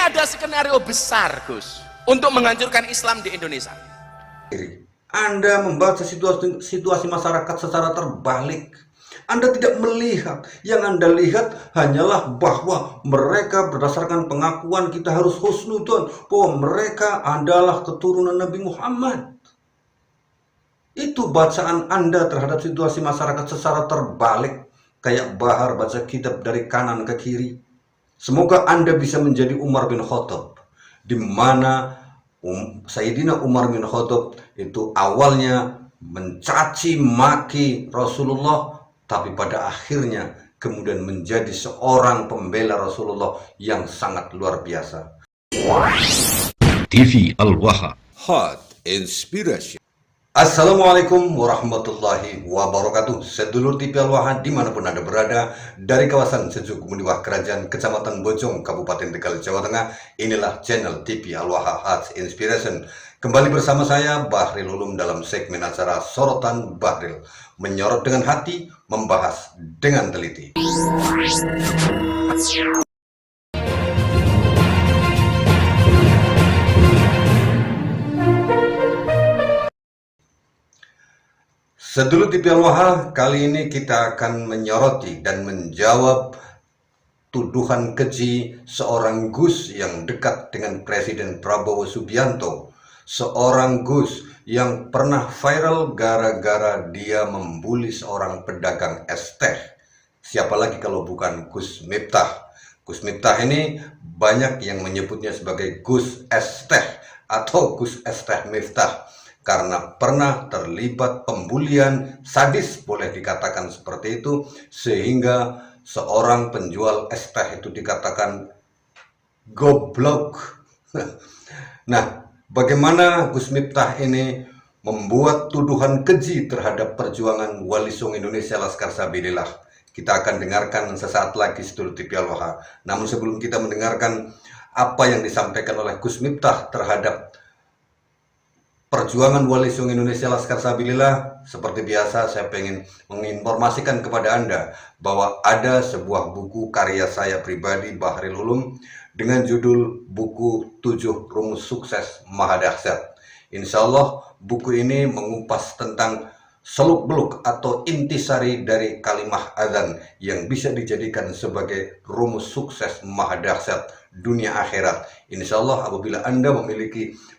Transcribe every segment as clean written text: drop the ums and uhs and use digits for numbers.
ada skenario besar, Gus, untuk menghancurkan Islam di Indonesia. Anda membaca situasi masyarakat secara terbalik. Anda tidak melihat, yang Anda lihat hanyalah bahwa mereka berdasarkan pengakuan kita harus husnudon, bahwa mereka adalah keturunan Nabi Muhammad. Itu bacaan Anda terhadap situasi masyarakat secara terbalik, kayak Bahar baca kitab dari kanan ke kiri. Semoga Anda bisa menjadi Umar bin Khattab, di mana Sayyidina Umar bin Khattab itu awalnya mencaci maki Rasulullah, tapi pada akhirnya kemudian menjadi seorang pembela Rasulullah yang sangat luar biasa. TV Al-Waha, Hot Inspiration. Assalamualaikum warahmatullahi wabarakatuh. Sedulur TV Al-Waha dimanapun Anda berada, dari kawasan Sejuk Mundiwah Kerajaan Kecamatan Bojong, Kabupaten Tegal, Jawa Tengah. Inilah channel TV Al-Waha Hot Inspiration. Kembali bersama saya Bahril Ulum dalam segmen acara Sorotan Bahril, menyorot dengan hati, membahas dengan teliti. Sedulur TV Al-Waha, kali ini kita akan menyoroti dan menjawab tuduhan keji seorang Gus yang dekat dengan Presiden Prabowo Subianto. Seorang Gus yang pernah viral gara-gara dia membuli seorang pedagang es teh. Siapa lagi kalau bukan Gus Miftah. Gus Miftah ini banyak yang menyebutnya sebagai Gus es teh atau Gus es teh Miftah, karena pernah terlibat pembulian sadis, boleh dikatakan seperti itu, sehingga seorang penjual es teh itu dikatakan goblok. Nah, bagaimana Gus Miftah ini membuat tuduhan keji terhadap perjuangan Wali Songo Indonesia Laskar Sabilillah? Kita akan dengarkan sesaat lagi, sedulur TV Al-Waha. Namun sebelum kita mendengarkan apa yang disampaikan oleh Gus Miftah terhadap perjuangan Wali Songo Indonesia Laskar Sabilillah, seperti biasa saya ingin menginformasikan kepada Anda bahwa ada sebuah buku karya saya pribadi, Bahril Ulum, dengan judul buku 7 Rumus Sukses Mahadahsyat. Insya Allah buku ini mengupas tentang seluk-beluk atau intisari dari kalimah adzan yang bisa dijadikan sebagai rumus sukses mahadahsyat dunia akhirat. Insya Allah apabila Anda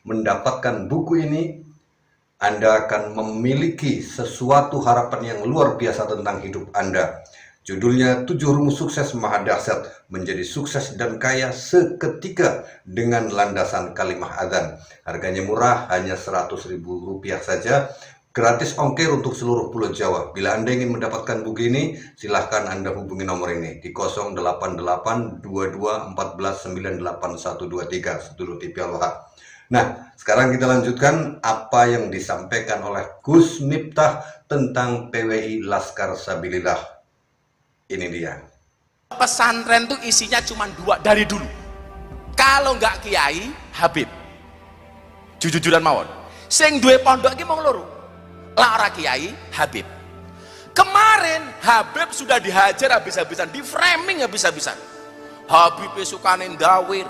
mendapatkan buku ini, Anda akan memiliki sesuatu harapan yang luar biasa tentang hidup Anda. Judulnya 7 Rumus Sukses Mahadahsyat, menjadi sukses dan kaya seketika dengan landasan kalimah adzan. Harganya murah, hanya Rp100.000 saja. Gratis ongkir untuk seluruh Pulau Jawa. Bila Anda ingin mendapatkan buku ini, silahkan Anda hubungi nomor ini di 08822149813, sedulur TV Al-Waha. Nah, sekarang kita lanjutkan apa yang disampaikan oleh Gus Miftah tentang PWI Laskar Sabilillah. Ini dia. Pesantren tuh isinya cuma 2 dari dulu. Kalau nggak kiai, Habib. Jujur-jujuran mawon. Sing duwe pondok iki mung loro. Lara kiai, Habib. Kemarin Habib sudah dihajar habis-habisan, di framing habis-habisan. Habib sukane ndawir,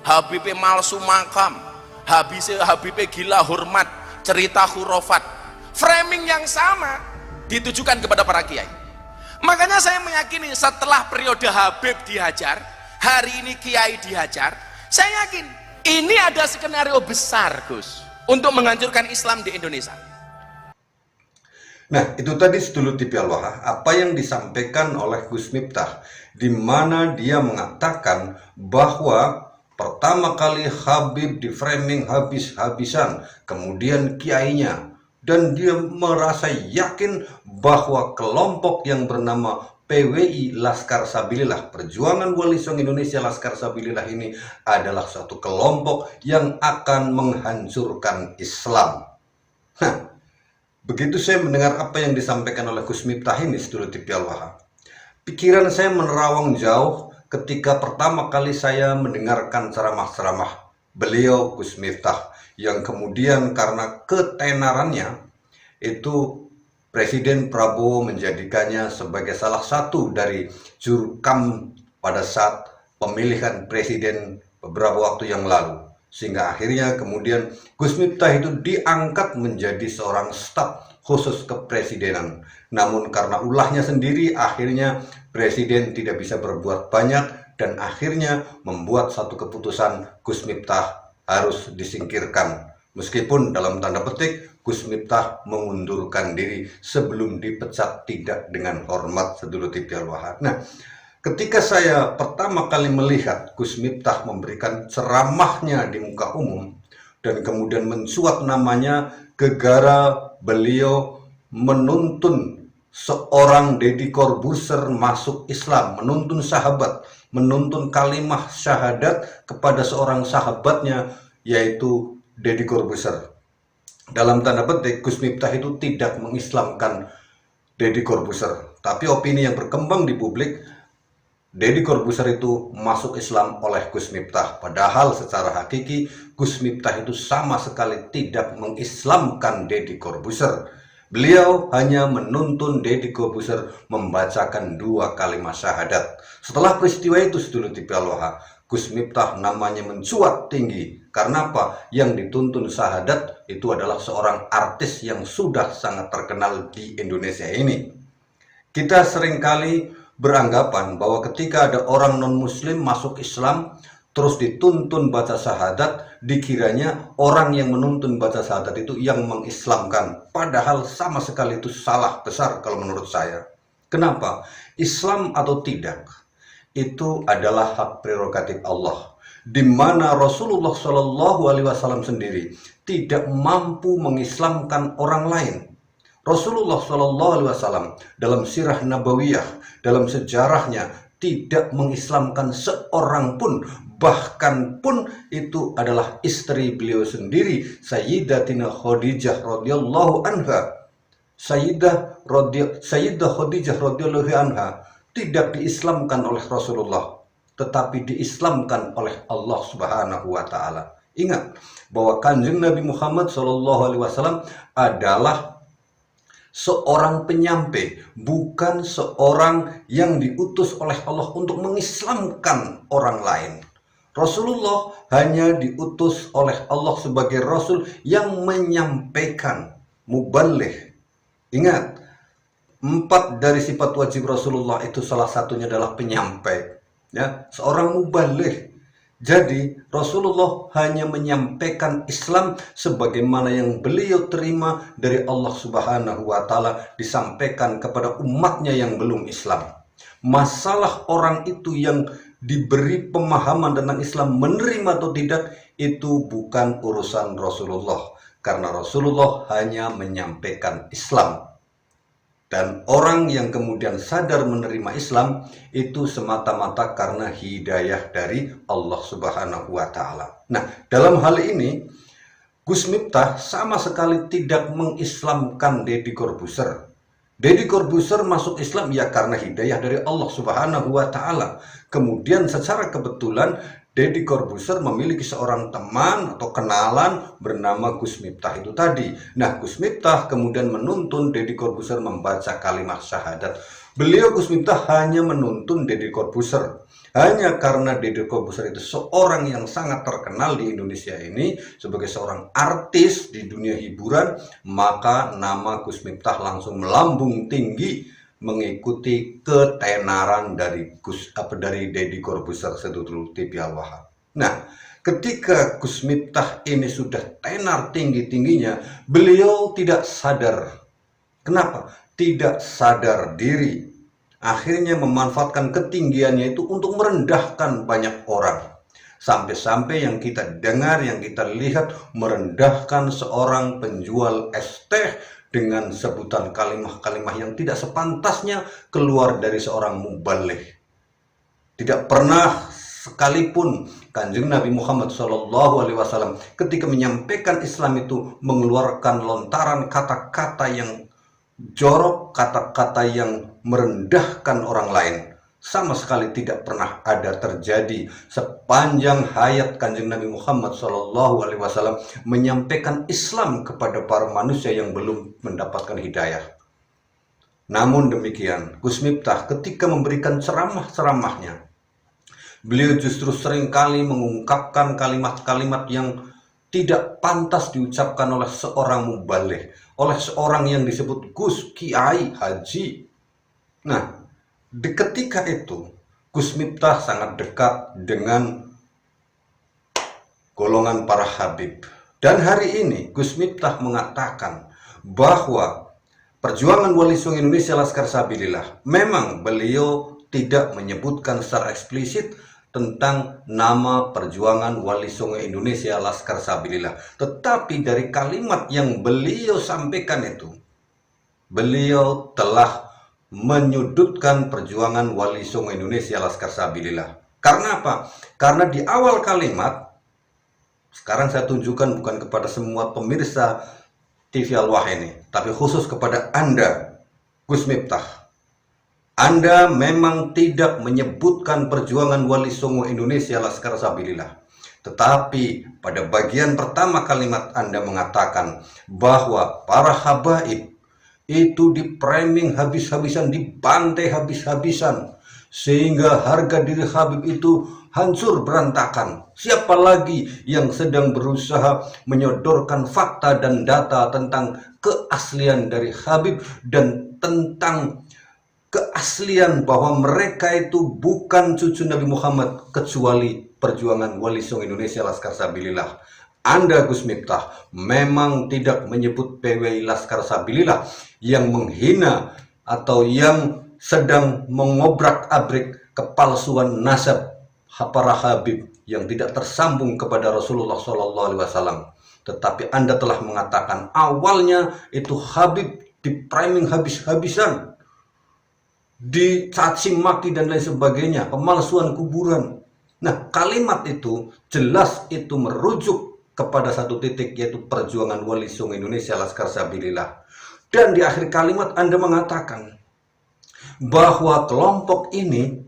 Habib malsu makam, Habib gila hormat, cerita khurafat. Framing yang sama ditujukan kepada para kiai. Makanya saya meyakini setelah periode Habib dihajar, hari ini kiai dihajar, saya yakin ini ada skenario besar, Gus, untuk menghancurkan Islam di Indonesia. Nah, itu tadi sedulur TV Al-Waha, apa yang disampaikan oleh Gus Miftah, di mana dia mengatakan bahwa pertama kali Habib di framing habis-habisan, kemudian kiainya, dan dia merasa yakin bahwa kelompok yang bernama PWI Laskar Sabilillah, Perjuangan Wali Songo Indonesia Laskar Sabilillah ini adalah suatu kelompok yang akan menghancurkan Islam. Begitu saya mendengar apa yang disampaikan oleh Gus Miftah ini, sedulur TV Al-Waha, pikiran saya menerawang jauh ketika pertama kali saya mendengarkan ceramah-ceramah beliau Gus Miftah, yang kemudian karena ketenarannya itu Presiden Prabowo menjadikannya sebagai salah satu dari jurkam pada saat pemilihan presiden beberapa waktu yang lalu. Sehingga akhirnya kemudian Gus Miftah itu diangkat menjadi seorang staf khusus kepresidenan. Namun karena ulahnya sendiri, akhirnya presiden tidak bisa berbuat banyak dan akhirnya membuat satu keputusan Gus Miftah harus disingkirkan. Meskipun dalam tanda petik Gus Miftah mengundurkan diri sebelum dipecat tidak dengan hormat sedulur TV Al-Wahhab. Nah, ketika saya pertama kali melihat Gus Miftah memberikan ceramahnya di muka umum dan kemudian mencuat namanya gegara beliau menuntun seorang Deddy Corbuzier masuk Islam, menuntun sahabat, menuntun kalimah syahadat kepada seorang sahabatnya yaitu Deddy Corbuzier. Dalam tanda petik, Gus Miftah itu tidak mengislamkan Deddy Corbuzier, tapi opini yang berkembang di publik, Deddy Corbuzier itu masuk Islam oleh Gus Miftah. Padahal secara hakiki Gus Miftah itu sama sekali tidak mengislamkan Deddy Corbuzier. Beliau hanya menuntun Deddy Corbuzier membacakan 2 kalimat syahadat. Setelah peristiwa itu sedulur TV Al-Wahhab, Gus Miftah namanya mencuat tinggi. Karena apa? Yang dituntun syahadat itu adalah seorang artis yang sudah sangat terkenal di Indonesia ini. Kita seringkali beranggapan bahwa ketika ada orang non-muslim masuk Islam terus dituntun baca syahadat, dikiranya orang yang menuntun baca syahadat itu yang mengislamkan. Padahal sama sekali itu salah besar kalau menurut saya. Kenapa? Islam atau tidak itu adalah hak prerogatif Allah, di mana Rasulullah Shallallahu Alaihi Wasallam sendiri tidak mampu mengislamkan orang lain. Rasulullah Shallallahu Alaihi Wasallam dalam sirah nabawiyah, dalam sejarahnya tidak mengislamkan seorang pun, bahkan pun itu adalah istri beliau sendiri, Sayyidatina Khadijah radhiyallahu anha. Sayyidah Khadijah radhiyallahu anha tidak diislamkan oleh Rasulullah, tetapi diislamkan oleh Allah Subhanahu wa taala. Ingat bahwa Kanjeng Nabi Muhammad SAW adalah seorang penyampai, bukan seorang yang diutus oleh Allah untuk mengislamkan orang lain. Rasulullah hanya diutus oleh Allah sebagai Rasul yang menyampaikan, muballigh. Ingat, 4 dari sifat wajib Rasulullah itu salah satunya adalah penyampai, ya, seorang muballigh. Jadi Rasulullah hanya menyampaikan Islam sebagaimana yang beliau terima dari Allah Subhanahu wa taala disampaikan kepada umatnya yang belum Islam. Masalah orang itu yang diberi pemahaman tentang Islam menerima atau tidak itu bukan urusan Rasulullah, karena Rasulullah hanya menyampaikan Islam. Dan orang yang kemudian sadar menerima Islam itu semata-mata karena hidayah dari Allah Subhanahu wa taala. Nah, dalam hal ini Gus Miftah sama sekali tidak mengislamkan Deddy Corbuzier. Deddy Corbuzier masuk Islam ya karena hidayah dari Allah Subhanahu wa taala. Kemudian secara kebetulan Deddy Corbuzier memiliki seorang teman atau kenalan bernama Gus Miftah itu tadi. Nah, Gus Miftah kemudian menuntun Deddy Corbuzier membaca kalimat syahadat. Beliau Gus Miftah hanya menuntun Deddy Corbuzier hanya karena Deddy Corbuzier itu seorang yang sangat terkenal di Indonesia ini sebagai seorang artis di dunia hiburan, maka nama Gus Miftah langsung melambung tinggi mengikuti ketenaran dari Deddy Corbuzier sedulur TV Al-Wahhab. Nah, ketika Gus Miftah ini sudah tenar tinggi-tingginya, beliau tidak sadar. Kenapa? Tidak sadar diri. Akhirnya memanfaatkan ketinggiannya itu untuk merendahkan banyak orang. Sampai-sampai yang kita dengar, yang kita lihat merendahkan seorang penjual es teh dengan sebutan kalimah-kalimah yang tidak sepantasnya keluar dari seorang muballigh. Tidak pernah sekalipun Kanjeng Nabi Muhammad SAW ketika menyampaikan Islam itu mengeluarkan lontaran kata-kata yang jorok, kata-kata yang merendahkan orang lain. Sama sekali tidak pernah ada terjadi sepanjang hayat Kanjeng Nabi Muhammad SAW menyampaikan Islam kepada para manusia yang belum mendapatkan hidayah. Namun demikian, Gus Miftah ketika memberikan ceramah-ceramahnya Beliau justru seringkali mengungkapkan kalimat-kalimat yang tidak pantas diucapkan oleh seorang mubaligh, oleh seorang yang disebut Gus, Kiai, Haji. Nah, ketika itu Gus Miftah sangat dekat dengan golongan para Habib. Dan hari ini Gus Miftah mengatakan bahwa perjuangan Wali Songo Indonesia Laskar Sabilillah, memang beliau tidak menyebutkan secara eksplisit tentang nama perjuangan Wali Songo Indonesia Laskar Sabilillah, tetapi dari kalimat yang beliau sampaikan itu, beliau telah menyudutkan perjuangan Wali Songo Indonesia Laskar Sabilillah. Karena apa? Karena di awal kalimat, sekarang saya tunjukkan bukan kepada semua pemirsa TV Al-Wah ini, tapi khusus kepada Anda, Gus Miftah. Anda memang tidak menyebutkan perjuangan Wali Songo Indonesia Laskar Sabilillah. Tetapi pada bagian pertama kalimat Anda mengatakan bahwa para habaib itu di-framing habis-habisan, dibantai habis-habisan, sehingga harga diri Habib itu hancur berantakan. Siapa lagi yang sedang berusaha menyodorkan fakta dan data tentang keaslian dari Habib dan tentang keaslian bahwa mereka itu bukan cucu Nabi Muhammad kecuali perjuangan Wali Songo Indonesia Laskar Sabilillah. Anda Gus Miftah memang tidak menyebut PWI Laskar Sabilillah yang menghina atau yang sedang mengobrak-abrik kepalsuan nasab para Habib yang tidak tersambung kepada Rasulullah SAW. Tetapi Anda telah mengatakan awalnya itu Habib di-framing habis-habisan, dicaci maki dan lain sebagainya, pemalsuan kuburan. Nah, kalimat itu jelas itu merujuk kepada satu titik, yaitu perjuangan Wali Songo Indonesia Laskar Sabilillah. Dan di akhir kalimat Anda mengatakan bahwa kelompok ini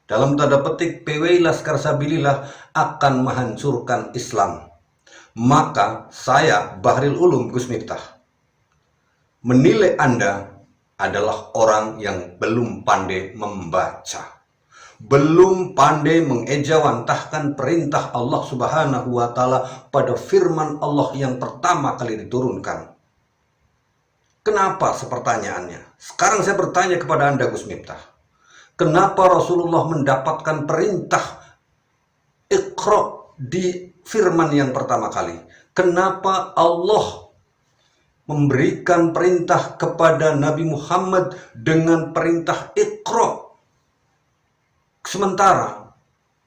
dalam tanda petik PWI Laskar Sabilillah akan menghancurkan Islam. Maka saya Bahril Ulum Gus Miftah menilai Anda adalah orang yang belum pandai membaca, belum pandai mengejawantahkan perintah Allah Subhanahu wa Ta'ala pada firman Allah yang pertama kali diturunkan. Kenapa sepertanyaannya? Sekarang saya bertanya kepada Anda Gus Miftah, kenapa Rasulullah mendapatkan perintah Iqra di firman yang pertama kali? Kenapa Allah memberikan perintah kepada Nabi Muhammad dengan perintah Iqra? Sementara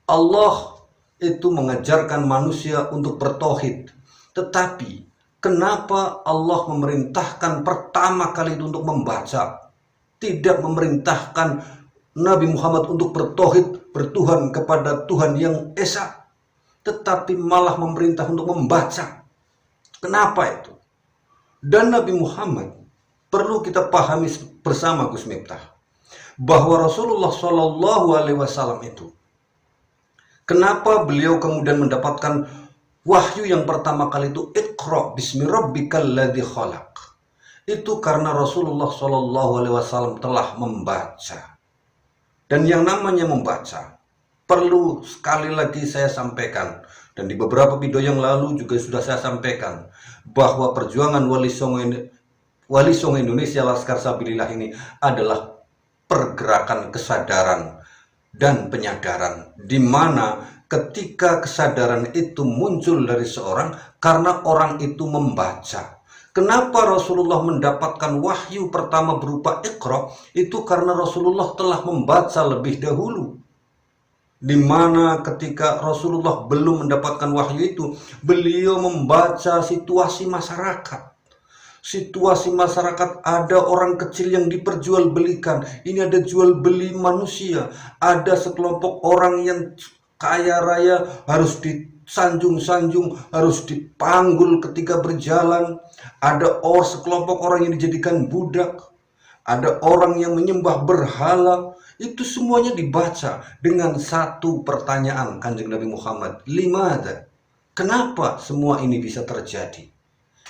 Allah itu mengajarkan manusia untuk bertauhid. Tetapi kenapa Allah memerintahkan pertama kali itu untuk membaca? Tidak memerintahkan Nabi Muhammad untuk bertauhid, bertuhan kepada Tuhan yang Esa, tetapi malah memerintah untuk membaca. Kenapa itu? Dan Nabi Muhammad, perlu kita pahami bersama Gus Miftah, bahwa Rasulullah SAW itu, kenapa beliau kemudian mendapatkan wahyu yang pertama kali itu Iqra bismi rabbikal ladzi khalaq? Itu karena Rasulullah SAW telah membaca. Dan yang namanya membaca, perlu sekali lagi saya sampaikan, dan di beberapa video yang lalu juga sudah saya sampaikan, bahwa perjuangan Wali Songo Indonesia Laskar Sabilillah ini adalah pergerakan kesadaran dan penyadaran, di mana ketika kesadaran itu muncul dari seorang karena orang itu membaca. Kenapa Rasulullah mendapatkan wahyu pertama berupa Iqra? Itu karena Rasulullah telah membaca lebih dahulu. Di mana ketika Rasulullah belum mendapatkan wahyu itu, beliau membaca situasi masyarakat. Situasi masyarakat, ada orang kecil yang diperjualbelikan. Ini ada jual beli manusia. Ada sekelompok orang yang kaya raya harus disanjung-sanjung, harus dipanggul ketika berjalan. Ada sekelompok orang yang dijadikan budak. Ada orang yang menyembah berhala. Itu semuanya dibaca dengan satu pertanyaan Kanjeng Nabi Muhammad. Limadha? Kenapa semua ini bisa terjadi?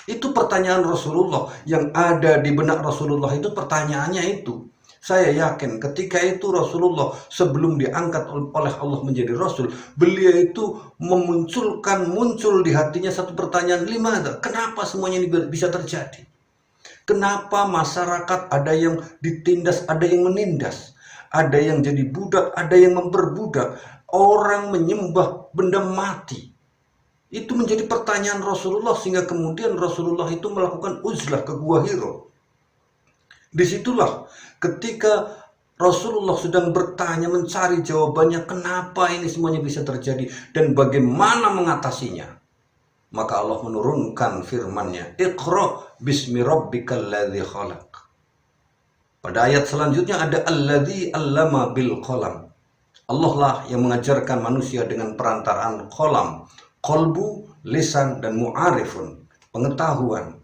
Itu pertanyaan Rasulullah yang ada di benak Rasulullah, itu pertanyaannya itu. Saya yakin ketika itu Rasulullah sebelum diangkat oleh Allah menjadi Rasul, beliau itu muncul di hatinya satu pertanyaan, limada? Kenapa semuanya ini bisa terjadi? Kenapa masyarakat ada yang ditindas, ada yang menindas, ada yang jadi budak, ada yang memperbudak, orang menyembah benda mati? Itu menjadi pertanyaan Rasulullah, sehingga kemudian Rasulullah itu melakukan uzlah ke Gua Hiro. Disitulah ketika Rasulullah sedang bertanya, mencari jawabannya, kenapa ini semuanya bisa terjadi dan bagaimana mengatasinya. Maka Allah menurunkan firman-Nya, Iqra bismi rabbikal ladzi khalaq. Pada ayat selanjutnya ada alladzi allama bil qalam. Allah lah yang mengajarkan manusia dengan perantaraan qalam, qalbu, lisan, dan mu'arifun, pengetahuan.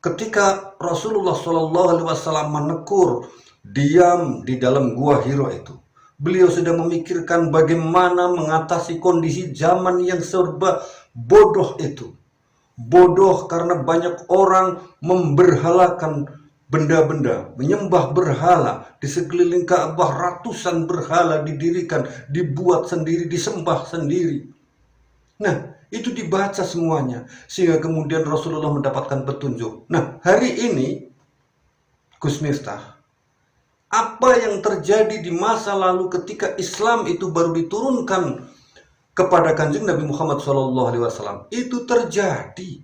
Ketika Rasulullah SAW menekur diam di dalam Gua Hiro itu, beliau sudah memikirkan bagaimana mengatasi kondisi zaman yang serba bodoh itu. Bodoh karena banyak orang memberhalakan benda-benda, menyembah berhala. Di sekeliling Ka'bah ratusan berhala didirikan, dibuat sendiri, disembah sendiri. Nah, itu dibaca semuanya, sehingga kemudian Rasulullah mendapatkan petunjuk. Nah, hari ini Gus Miftah, apa yang terjadi di masa lalu ketika Islam itu baru diturunkan kepada Kanjeng Nabi Muhammad SAW, itu terjadi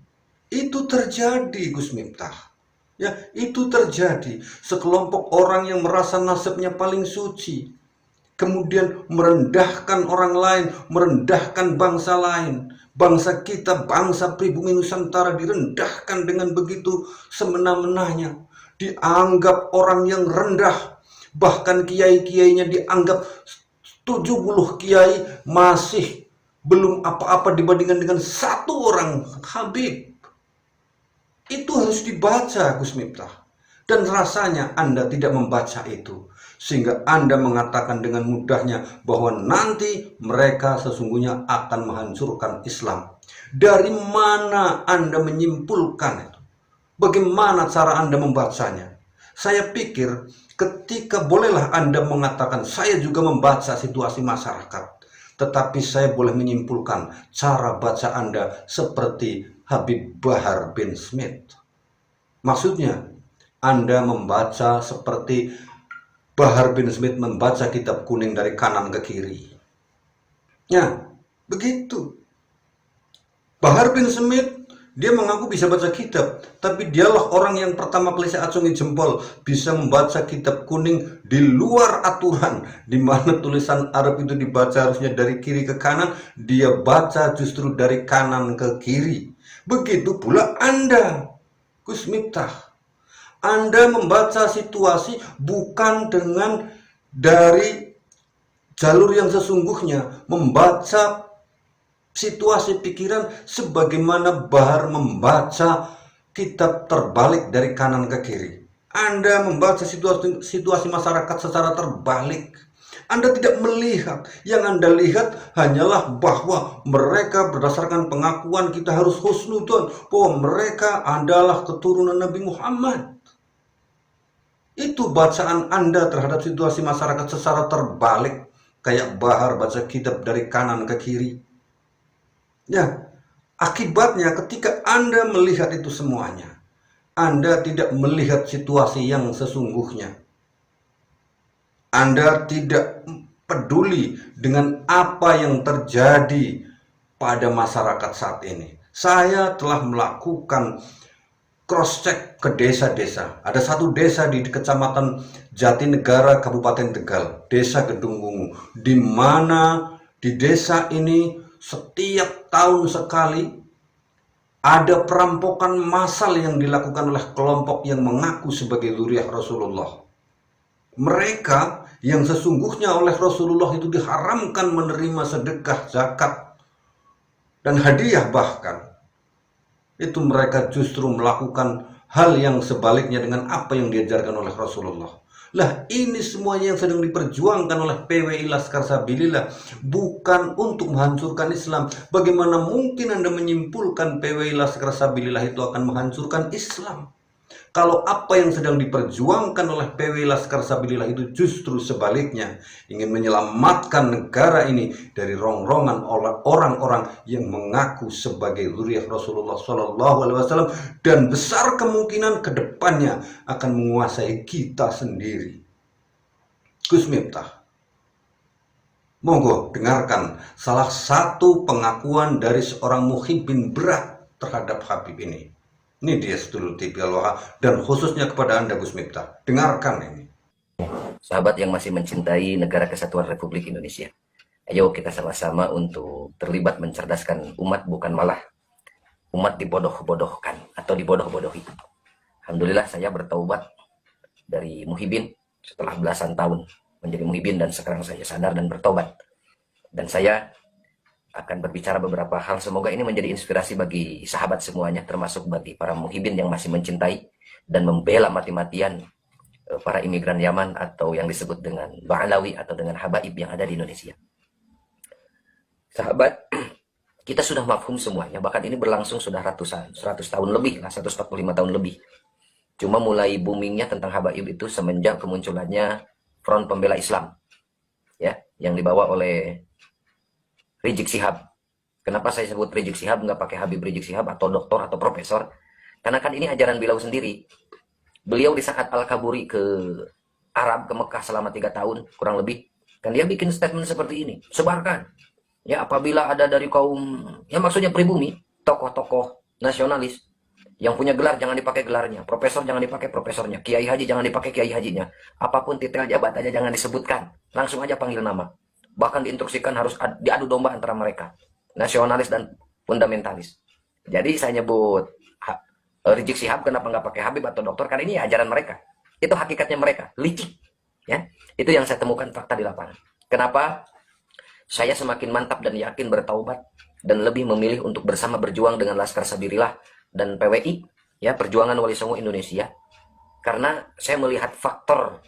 Gus Miftah. Ya, itu terjadi. Sekelompok orang yang merasa nasibnya paling suci, kemudian merendahkan orang lain, merendahkan bangsa lain. Bangsa kita, bangsa pribumi Nusantara direndahkan dengan begitu semena-menanya. Dianggap orang yang rendah. Bahkan kiai-kiainya dianggap 70 kiai masih belum apa-apa dibandingkan dengan satu orang Habib. Itu harus dibaca Gus Miftah. Dan rasanya Anda tidak membaca itu, sehingga Anda mengatakan dengan mudahnya bahwa nanti mereka sesungguhnya akan menghancurkan Islam. Dari mana Anda menyimpulkan itu? Bagaimana cara Anda membacanya? Saya pikir ketika bolehlah Anda mengatakan saya juga membaca situasi masyarakat, tetapi saya boleh menyimpulkan cara baca Anda seperti Habib Bahar bin Smith. Maksudnya, Anda membaca seperti Bahar bin Smith membaca kitab kuning dari kanan ke kiri. Ya, begitu. Bahar bin Smith, dia mengaku bisa baca kitab, tapi dialah orang yang pertama kali saya acungi jempol bisa membaca kitab kuning di luar aturan, di mana tulisan Arab itu dibaca harusnya dari kiri ke kanan, dia baca justru dari kanan ke kiri. Begitu pula Anda, Gus Miftah. Anda membaca situasi bukan dengan dari jalur yang sesungguhnya, membaca situasi pikiran sebagaimana Bahar membaca kitab terbalik dari kanan ke kiri. Anda membaca situasi masyarakat secara terbalik. Anda tidak melihat, yang Anda lihat hanyalah bahwa mereka berdasarkan pengakuan kita harus husnudon, bahwa mereka adalah keturunan Nabi Muhammad. Itu bacaan Anda terhadap situasi masyarakat secara terbalik, kayak Bahar baca kitab dari kanan ke kiri. Ya, akibatnya ketika Anda melihat itu semuanya, Anda tidak melihat situasi yang sesungguhnya. Anda tidak peduli dengan apa yang terjadi pada masyarakat saat ini. Saya telah melakukan cross-check ke desa-desa. Ada satu desa di Kecamatan Jatinegara, Kabupaten Tegal, Desa Gedung Wungu, di mana di desa ini setiap tahun sekali ada perampokan massal yang dilakukan oleh kelompok yang mengaku sebagai zuriyah Rasulullah. Mereka yang sesungguhnya oleh Rasulullah itu diharamkan menerima sedekah, zakat, dan hadiah bahkan. Itu mereka justru melakukan hal yang sebaliknya dengan apa yang diajarkan oleh Rasulullah. Lah, ini semuanya yang sedang diperjuangkan oleh PWI Laskar Sabilillah, bukan untuk menghancurkan Islam. Bagaimana mungkin Anda menyimpulkan PWI Laskar Sabilillah itu akan menghancurkan Islam? Kalau apa yang sedang diperjuangkan oleh PW Laskar Sabilillah itu justru sebaliknya ingin menyelamatkan negara ini dari rongrongan orang-orang yang mengaku sebagai zuriat Rasulullah SAW dan besar kemungkinan kedepannya akan menguasai kita sendiri. Gus Miftah, monggo dengarkan salah satu pengakuan dari seorang muhibbin berat terhadap Habib ini. Ini dia Sedulur TV Aloha dan khususnya kepada Anda Gus Miftah. Dengarkan ini. Sahabat yang masih mencintai Negara Kesatuan Republik Indonesia. Ayo kita sama-sama untuk terlibat mencerdaskan umat, bukan malah umat dibodoh-bodohkan atau dibodoh-bodohi. Alhamdulillah saya bertaubat dari muhibbin setelah belasan tahun menjadi muhibbin dan sekarang saya sadar dan bertobat. Dan saya akan berbicara beberapa hal, semoga ini menjadi inspirasi bagi sahabat semuanya, termasuk bagi para muhibbin yang masih mencintai dan membela mati-matian para imigran Yaman atau yang disebut dengan Ba'alawi atau dengan habaib yang ada di Indonesia. Sahabat, kita sudah mafhum semuanya, bahkan ini berlangsung sudah 100 tahun lebih lah, 145 tahun lebih. Cuma mulai boomingnya tentang habaib itu semenjak kemunculannya Front Pembela Islam, ya, yang dibawa oleh Rizik Syihab. Kenapa saya sebut Rizik Syihab, nggak pakai Habib Rizik Syihab atau doktor atau profesor? Karena kan ini ajaran beliau sendiri. Beliau di saat Al-Kaburi ke Arab, ke Mekah selama 3 tahun kurang lebih, kan dia bikin statement seperti ini, sebarkan ya, apabila ada dari kaum, ya maksudnya pribumi, tokoh-tokoh nasionalis yang punya gelar jangan dipakai gelarnya, profesor jangan dipakai profesornya, kiai haji jangan dipakai kiai hajinya, apapun titel jabatannya jangan disebutkan, langsung aja panggil nama. Bahkan diinstruksikan harus diadu domba antara mereka, nasionalis dan fundamentalis. Jadi saya nyebut Rizik Syihab kenapa nggak pakai Habib atau dokter, karena ini ajaran mereka, itu hakikatnya mereka, licik, ya. Itu yang saya temukan fakta di lapangan. Kenapa saya semakin mantap dan yakin bertaubat dan lebih memilih untuk bersama berjuang dengan Laskar Sabilillah dan PWI, ya, Perjuangan Wali Songo Indonesia, karena saya melihat faktor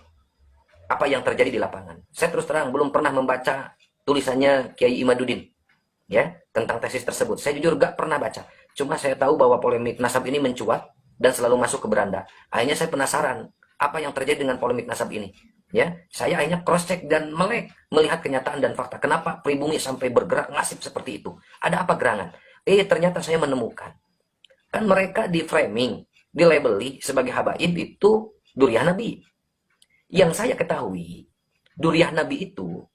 apa yang terjadi di lapangan. Saya terus terang belum pernah membaca tulisannya Kiai Imaduddin, ya, tentang tesis tersebut. Saya jujur gak pernah baca. Cuma saya tahu bahwa polemik nasab ini mencuat dan selalu masuk ke beranda. Akhirnya saya penasaran apa yang terjadi dengan polemik nasab ini. Ya, saya akhirnya cross check dan melek melihat kenyataan dan fakta. Kenapa pribumi sampai bergerak ngasip seperti itu? Ada apa gerangan? Ternyata saya menemukan. Kan mereka di framing, dilabeli sebagai habaib itu duriah Nabi. Yang saya ketahui, duriah Nabi itu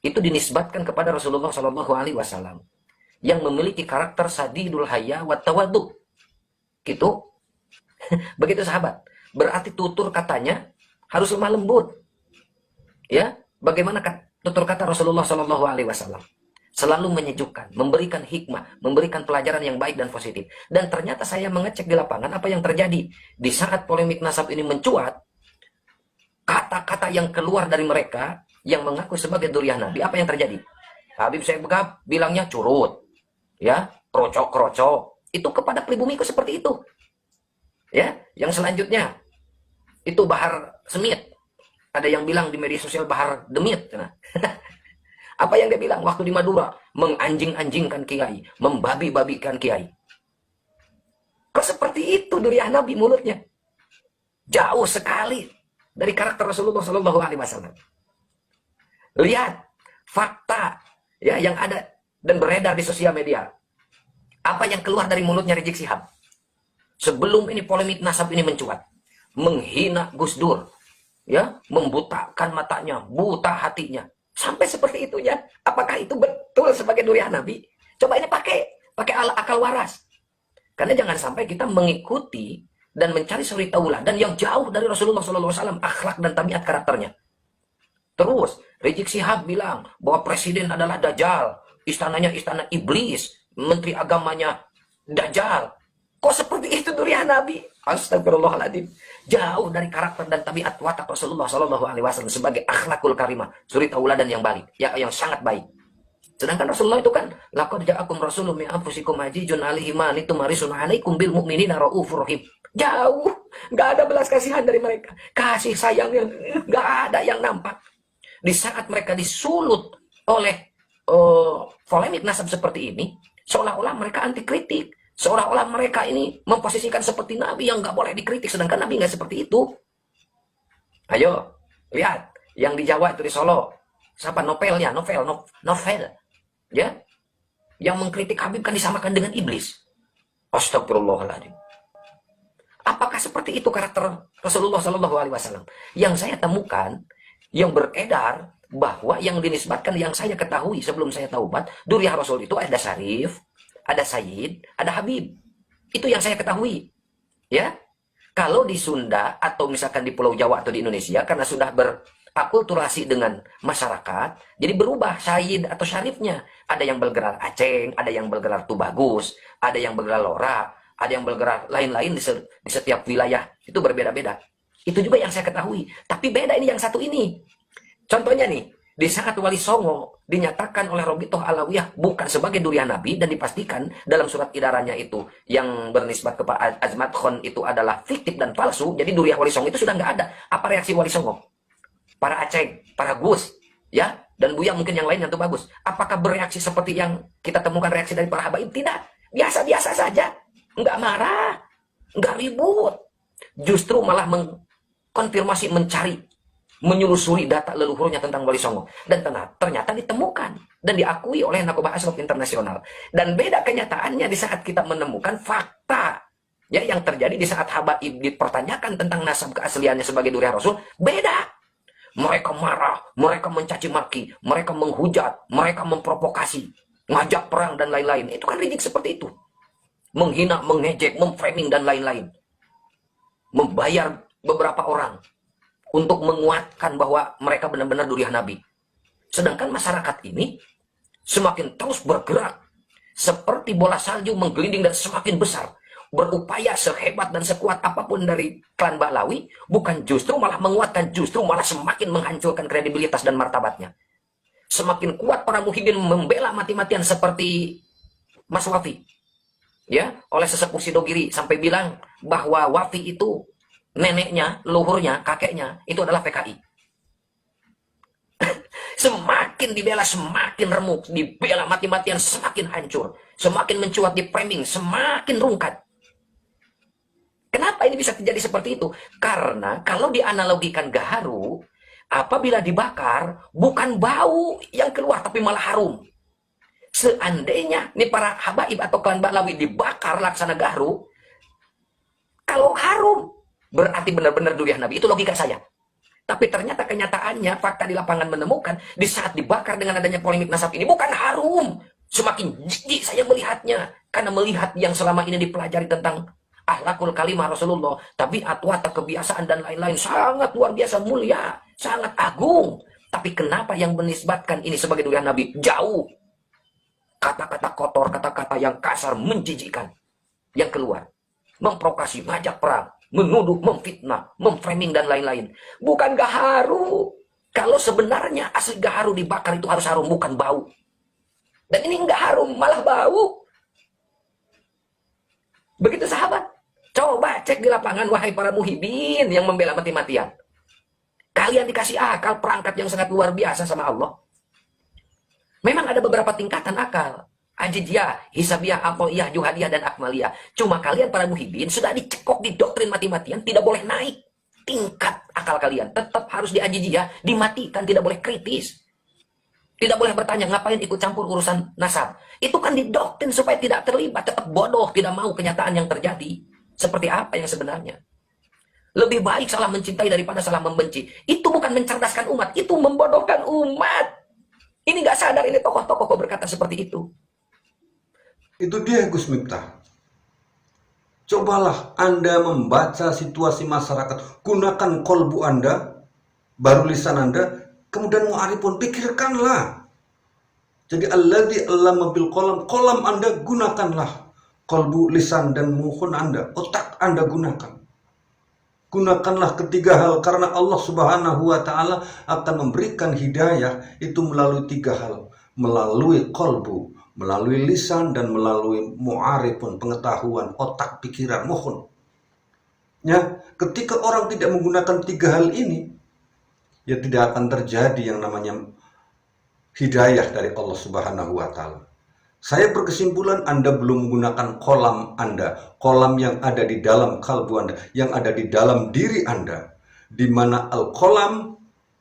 dinisbatkan kepada Rasulullah SAW yang memiliki karakter sadidul haya wa tawadu. Gitu. Begitu sahabat. Berarti tutur katanya harus lemah lembut. Ya, bagaimana tutur kata Rasulullah SAW? Selalu menyejukkan, memberikan hikmah, memberikan pelajaran yang baik dan positif. Dan ternyata saya mengecek di lapangan apa yang terjadi. Di saat polemik nasab ini mencuat, kata-kata yang keluar dari mereka yang mengaku sebagai duriah Nabi, apa yang terjadi? Habib Syekh Begab bilangnya curut, ya, krocok-krocok. Itu kepada pribumiku seperti itu. Ya, yang selanjutnya itu Bahar Semit. Ada yang bilang di media sosial Bahar Demit. Nah. Apa yang dia bilang waktu di Madura? Menganjing-anjingkan kiai, membabi-babikan kiai. Kok seperti itu duriah Nabi mulutnya? Jauh sekali dari karakter Rasulullah SAW. Lihat fakta, ya, yang ada dan beredar di sosial media. Apa yang keluar dari mulutnya Rizik Syihab sebelum ini polemik nasab ini mencuat? Menghina Gus Dur, ya, membutakan matanya, buta hatinya, sampai seperti itu, ya. Apakah itu betul sebagai duriah Nabi? Coba ini pakai akal waras, karena jangan sampai kita mengikuti dan mencari suri tauladan yang jauh dari Rasulullah SAW, akhlak dan tabiat karakternya. Terus Rizik Syihab bilang bahwa presiden adalah Dajjal, istananya istana iblis, menteri agamanya Dajjal. Kok seperti itu duriah Nabi? Astagfirullahaladzim. Jauh dari karakter dan tabiat watak Rasulullah SAW sebagai akhlakul karimah, suri tauladan yang baik, ya, yang sangat baik. Sedangkan Rasulullah itu kan, laqad ja'akum rasulun min anfusikum azizun 'alaihi ma anittum harisun 'alaikum bil mu'minina raufur rahim. Jauh, nggak ada belas kasihan dari mereka. Kasih sayangnya nggak ada yang nampak. Di saat mereka disulut oleh polemik nasab seperti ini, seolah-olah mereka anti kritik. Seolah-olah mereka ini memposisikan seperti Nabi yang nggak boleh dikritik, sedangkan Nabi nggak seperti itu. Ayo, lihat. Yang di Jawa itu di Solo. Siapa novelnya? Novel. Ya. Yang mengkritik Habib kan disamakan dengan iblis. Astagfirullahaladzim. Apakah seperti itu karakter Rasulullah Shallallahu Alaihi Wasallam? Yang saya temukan, yang beredar, bahwa yang dinisbatkan, yang saya ketahui sebelum saya taubat, Duriah Rasul itu ada Syarif, ada Sayyid, ada Habib. Itu yang saya ketahui. Ya. Kalau di Sunda atau misalkan di Pulau Jawa atau di Indonesia, karena sudah berakulturasi dengan masyarakat, jadi berubah Sayyid atau Syarifnya. Ada yang bergelar Aceng, ada yang bergelar Tubagus, ada yang bergelar Lora, ada yang bergerak lain-lain di setiap wilayah. Itu berbeda-beda. Itu juga yang saya ketahui. Tapi beda ini yang satu ini. Contohnya nih, di saat Wali Songo dinyatakan oleh Robitoh Alawiyah bukan sebagai durian Nabi, dan dipastikan dalam surat idarannya itu yang bernisbat kepada Azmat Khon itu adalah fiktif dan palsu, jadi durian Wali Songo itu sudah nggak ada. Apa reaksi Wali Songo? Para Aceh, para Gus, ya, dan Buya mungkin yang lain yang tuh bagus. Apakah bereaksi seperti yang kita temukan reaksi dari para habaib? Tidak. Biasa-biasa saja. Nggak marah, nggak ribut. Justru malah mengkonfirmasi, mencari, menyusuri data leluhurnya tentang Wali Songo. Dan ternyata ditemukan dan diakui oleh Nakobah Ashraf Internasional. Dan beda kenyataannya di saat kita menemukan fakta, ya, yang terjadi di saat habaib dipertanyakan tentang nasab keasliannya sebagai durian Rasul. Beda. Mereka marah, mereka mencaci maki, mereka menghujat, mereka memprovokasi, ngajak perang dan lain-lain. Itu kan ridik seperti itu. Menghina, mengejek, memframing dan lain-lain. Membayar beberapa orang untuk menguatkan bahwa mereka benar-benar durian Nabi. Sedangkan masyarakat ini semakin terus bergerak seperti bola salju menggelinding dan semakin besar. Berupaya sehebat dan sekuat apapun dari klan Ba'lawi, bukan justru malah menguatkan, justru malah semakin menghancurkan kredibilitas dan martabatnya. Semakin kuat para muhibin membela mati-matian seperti Mas Wafi, ya, oleh sesepuh Sidogiri, sampai bilang bahwa Wafi itu neneknya, leluhurnya, kakeknya itu adalah PKI. Semakin dibela semakin remuk, dibela mati-matian semakin hancur, semakin mencuat di framing, semakin rungkat. Kenapa ini bisa terjadi seperti itu? Karena kalau dianalogikan gaharu, apabila dibakar bukan bau yang keluar tapi malah harum. Seandainya nih para habaib atau klan Ba'lawi dibakar laksana gaharu, kalau harum berarti benar-benar durian Nabi. Itu logika saya. Tapi ternyata kenyataannya, fakta di lapangan menemukan, di saat dibakar dengan adanya polemik nasab ini, bukan harum. Semakin jijik saya melihatnya. Karena melihat yang selama ini dipelajari tentang akhlakul kalimah Rasulullah, tabiat, watak, kebiasaan, dan lain-lain, sangat luar biasa mulia, sangat agung. Tapi kenapa yang menisbatkan ini sebagai durian Nabi? Jauh. Kata-kata kotor, kata-kata yang kasar, menjijikkan yang keluar. Memprovokasi, ngajak perang, menuduh, memfitnah, memframing, dan lain-lain. Bukan gaharu. Kalau sebenarnya asli gaharu dibakar itu harus harum, bukan bau. Dan ini enggak harum, malah bau. Begitu sahabat. Coba cek di lapangan, wahai para muhibin yang membela mati-matian. Kalian dikasih akal perangkat yang sangat luar biasa sama Allah. Memang ada beberapa tingkatan akal. Ajidiyah, Hisabiyah, Aqliyah, Juhadiyah, dan Akmaliyah. Cuma kalian para muhibin sudah dicekok di doktrin mati-matian, tidak boleh naik tingkat akal kalian. Tetap harus di Ajidiyah, dimatikan, tidak boleh kritis. Tidak boleh bertanya, ngapain ikut campur urusan nasab. Itu kan didoktrin supaya tidak terlibat, tetap bodoh, tidak mau kenyataan yang terjadi. Seperti apa yang sebenarnya. Lebih baik salah mencintai daripada salah membenci. Itu bukan mencerdaskan umat, itu membodohkan umat. Ini nggak sadar, ini tokoh-tokoh berkata seperti itu. Itu dia Gus Miftah. Cobalah Anda membaca situasi masyarakat, gunakan kolbu Anda, baru lisan Anda, kemudian mu'arifun, pikirkanlah. Jadi alladzi allama bil qalam, qalam Anda gunakanlah. Kolbu, lisan, dan muhun Anda, otak Anda gunakan. Gunakanlah ketiga hal, karena Allah Subhanahu wa Ta'ala akan memberikan hidayah itu melalui tiga hal, melalui kolbu, melalui lisan, dan melalui mu'arifun, pengetahuan, otak, pikiran, muhun. Ya, ketika orang tidak menggunakan tiga hal ini, ya tidak akan terjadi yang namanya hidayah dari Allah Subhanahu wa Ta'ala. Saya berkesimpulan Anda belum menggunakan kolam Anda, kolam yang ada di dalam kalbu Anda, yang ada di dalam diri Anda, di mana al-kolam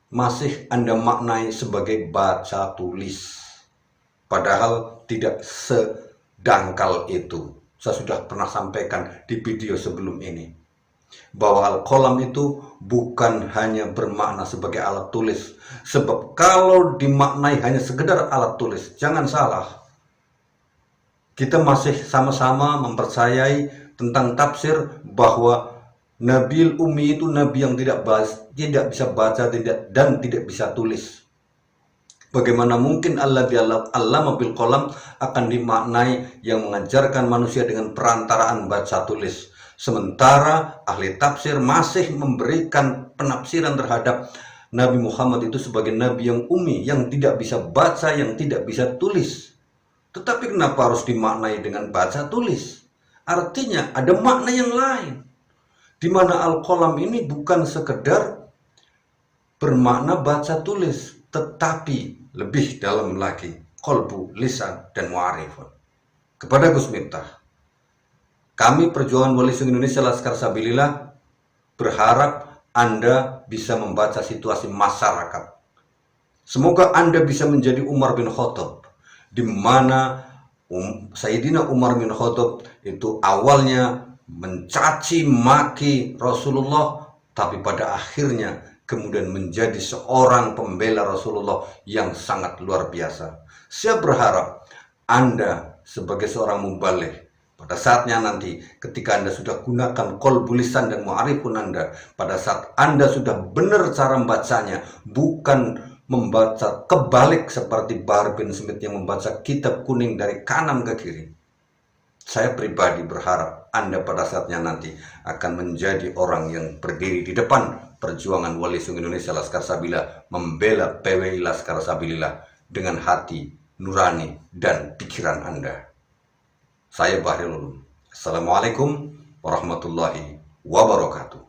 masih Anda maknai sebagai baca tulis. Padahal tidak sedangkal itu. Saya sudah pernah sampaikan di video sebelum ini, bahwa al-kolam itu bukan hanya bermakna sebagai alat tulis. Sebab kalau dimaknai hanya sekedar alat tulis, jangan salah. Kita masih sama-sama mempercayai tentang tafsir bahwa Nabil Ummi itu nabi yang tidak bisa baca dan tidak bisa tulis. Bagaimana mungkin allama bil qalam akan dimaknai yang mengajarkan manusia dengan perantaraan baca tulis. Sementara ahli tafsir masih memberikan penafsiran terhadap Nabi Muhammad itu sebagai nabi yang ummi, yang tidak bisa baca, yang tidak bisa tulis. Tetapi kenapa harus dimaknai dengan baca tulis? Artinya ada makna yang lain, di mana al-qalam ini bukan sekedar bermakna baca tulis, tetapi lebih dalam lagi, qalbu, lisan, dan mu'arifun. Kepada Gus Miftah, kami Perjuangan Wali Songo Indonesia Laskar Sabilillah berharap Anda bisa membaca situasi masyarakat. Semoga Anda bisa menjadi Umar bin Khattab, di mana Sayyidina Umar bin Khattab itu awalnya mencaci maki Rasulullah, tapi pada akhirnya kemudian menjadi seorang pembela Rasulullah yang sangat luar biasa. Saya berharap Anda sebagai seorang mubaligh, pada saatnya nanti ketika Anda sudah gunakan qalbu, lisan, dan mu'arifun Anda, pada saat Anda sudah benar cara membacanya, bukan membaca kebalik seperti Bahar bin Smith yang membaca kitab kuning dari kanan ke kiri. Saya pribadi berharap Anda pada saatnya nanti akan menjadi orang yang berdiri di depan Perjuangan Wali Songo Indonesia Laskar Sabilillah, membela PWI Laskar Sabilillah dengan hati nurani dan pikiran Anda. Saya Bahril Ulum. Assalamualaikum warahmatullahi wabarakatuh.